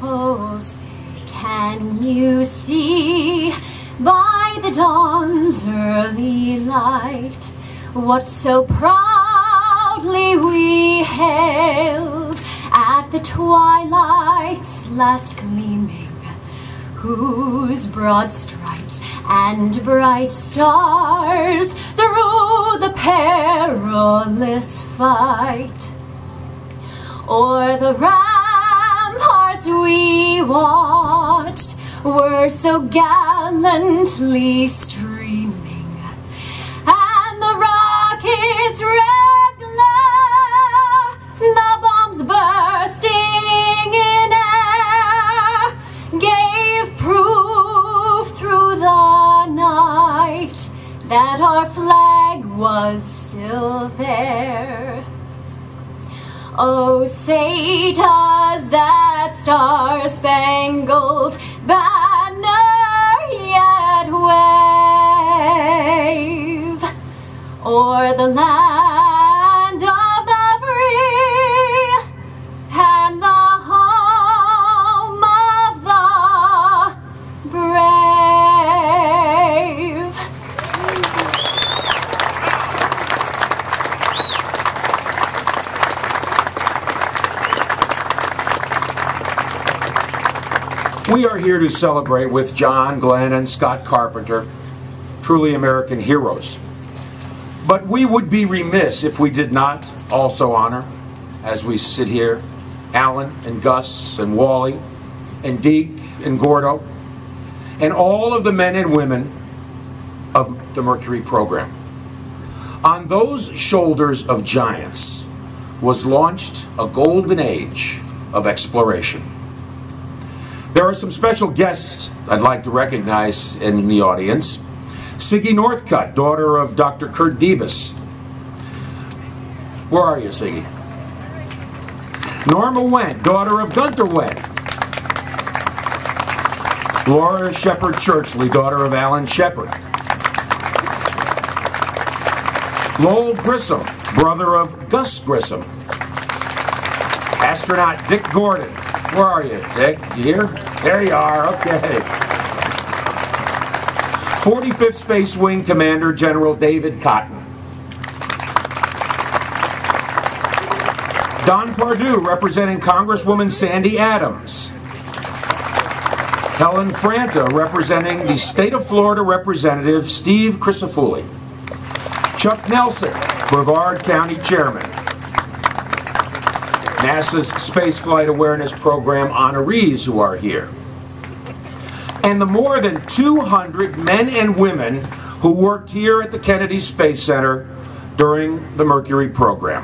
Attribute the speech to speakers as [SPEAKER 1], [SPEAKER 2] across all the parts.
[SPEAKER 1] Oh, say, can you see by the dawn's early light what so proudly we hailed at the twilight's last gleaming, whose broad stripes and bright stars through the perilous fight o'er the ramparts we watched were so gallantly streaming, and the rockets' red glare, the bombs bursting in air, gave proof through the night that our flag was still there. Oh, say does that star-spangled banner yet wave o'er the land of the free and the home of the brave?
[SPEAKER 2] We are here to celebrate with John Glenn and Scott Carpenter, truly American heroes. But we would be remiss if we did not also honor, as we sit here, Alan and Gus and Wally and Deke and Gordo and all of the men and women of the Mercury program. On those shoulders of giants was launched a golden age of exploration. There are some special guests I'd like to recognize in the audience. Siggy Northcutt, daughter of Dr. Kurt Debus. Where are you, Siggy? Norma Wendt, daughter of Gunther Wendt. Laura Shepard Churchley, daughter of Alan Shepard. Lowell Grissom, brother of Gus Grissom. Astronaut Dick Gordon. Where are you, Dick? You here? There you are, okay. 45th Space Wing Commander General David Cotton. Don Pardue, representing Congresswoman Sandy Adams. Helen Franta, representing the State of Florida Representative Steve Crisafulli. Chuck Nelson, Brevard County Chairman. NASA's Space Flight Awareness Program honorees who are here. And the more than 200 men and women who worked here at the Kennedy Space Center during the Mercury program.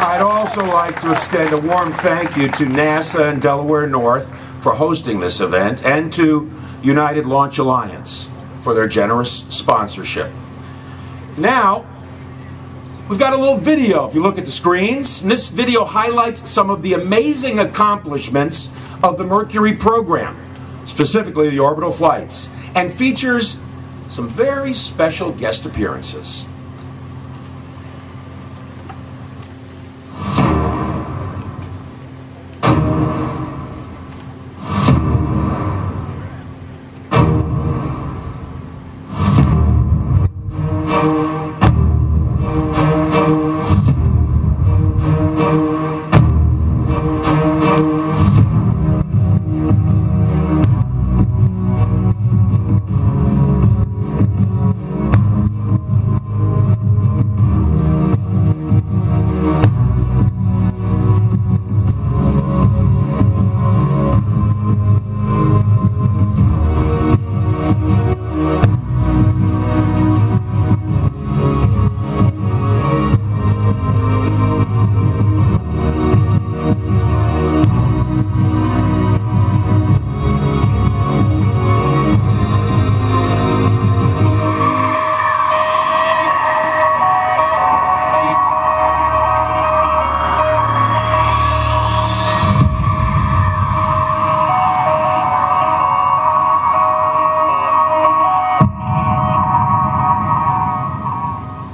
[SPEAKER 2] I'd also like to extend a warm thank you to NASA and Delaware North for hosting this event, and to United Launch Alliance for their generous sponsorship. Now, we've got a little video, if you look at the screens, and this video highlights some of the amazing accomplishments of the Mercury program, specifically the orbital flights, and features some very special guest appearances.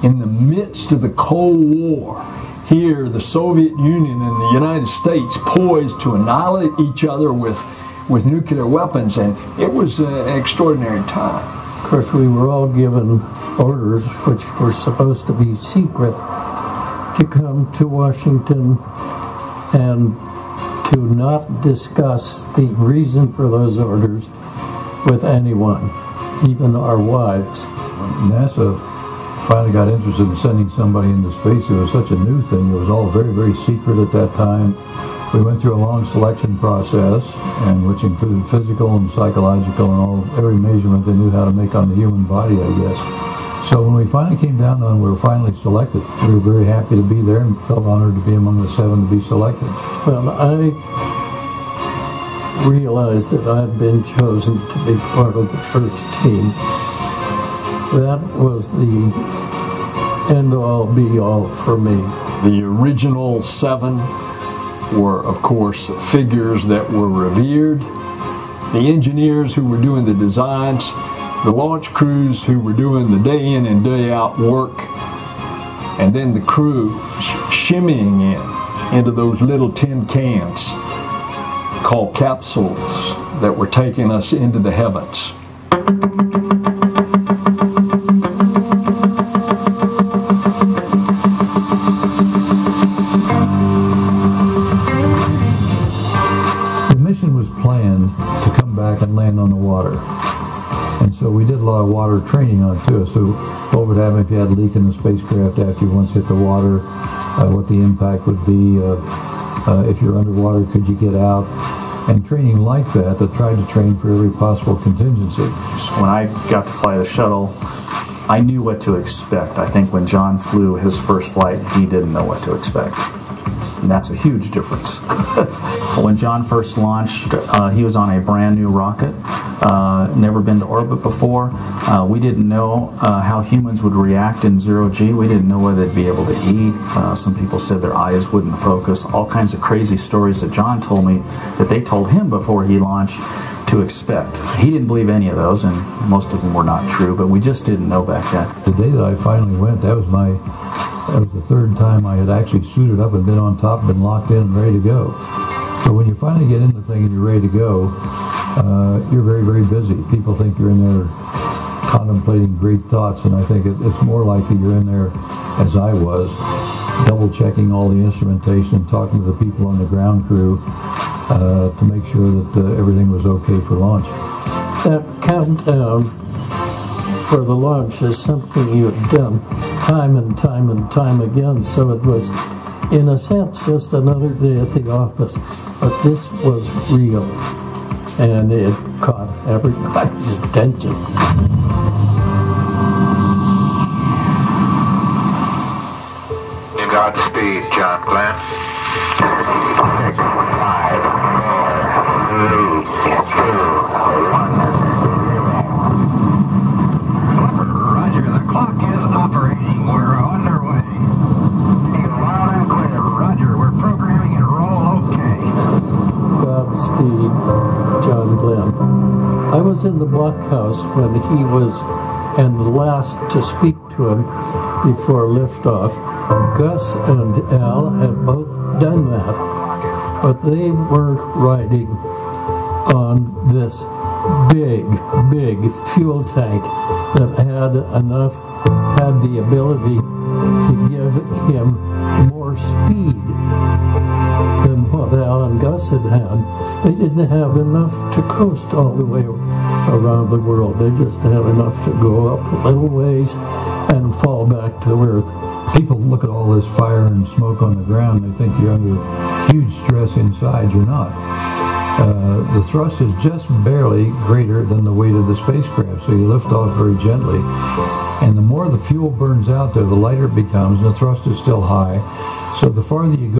[SPEAKER 3] In the midst of the Cold War, here the Soviet Union and the United States poised to annihilate each other with nuclear weapons, and it was an extraordinary time.
[SPEAKER 4] Of course, we were all given orders, which were supposed to be secret, to come to Washington and to not discuss the reason for those orders with anyone, even our wives.
[SPEAKER 5] NASA finally got interested in sending somebody into space. It was such a new thing. It was all very, very secret at that time. We went through a long selection process, and which included physical and psychological and every measurement they knew how to make on the human body, I guess. So when we finally came down on, we were finally selected. We were very happy to be there and felt honored to be among the 7 to be selected.
[SPEAKER 4] Well, I realized that I'd been chosen to be part of the first team. That was the end-all, be-all for me.
[SPEAKER 3] The original 7 were, of course, figures that were revered. The engineers who were doing the designs, the launch crews who were doing the day in and day out work, and then the crew shimmying into those little tin cans called capsules that were taking us into the heavens.
[SPEAKER 5] The mission was planned to come back and land on the water. And so we did a lot of water training on it too. So what would happen if you had a leak in the spacecraft after you once hit the water, what the impact would be, if you're underwater, could you get out? And training like that tried to train for every possible contingency.
[SPEAKER 6] When I got to fly the shuttle, I knew what to expect. I think when John flew his first flight, he didn't know what to expect. And that's a huge difference. When John first launched, he was on a brand new rocket, never been to orbit before. We didn't know how humans would react in zero-G. We didn't know whether they'd be able to eat. Some people said their eyes wouldn't focus. All kinds of crazy stories that John told me that they told him before he launched to expect. He didn't believe any of those, and most of them were not true, but we just didn't know back then.
[SPEAKER 5] The day that I finally went, that was the 3rd time I had actually suited up and been on top, been locked in and ready to go. So when you finally get in the thing and you're ready to go, you're very, very busy. People think you're in there contemplating great thoughts, and I think it's more likely you're in there, as I was, double-checking all the instrumentation and talking to the people on the ground crew to make sure that everything was okay for launch.
[SPEAKER 4] That countdown for the launch is something you had done time and time and time again, so it was, in a sense, just another day at the office. But this was real, and it caught everybody's attention.
[SPEAKER 7] Godspeed, John Glenn. 6, 5, 4, 3, 2, 1. Roger, the clock is operating. We're underway. Loud and clear. Roger, we're programming and roll okay.
[SPEAKER 4] Godspeed, John Glenn. I was in the blockhouse when he was, and the last to speak to him before liftoff. Gus and Al had both done that, but they weren't riding on this big fuel tank that had the ability to give him more speed than what Al and Gus had had. They didn't have enough to coast all the way around the world. They just had enough to go up a little ways and fall back to Earth.
[SPEAKER 5] People look at all this fire and smoke on the ground, they think you're under huge stress inside. You're not. The thrust is just barely greater than the weight of the spacecraft, so you lift off very gently. And the more the fuel burns out there, the lighter it becomes, and the thrust is still high. So the farther you go,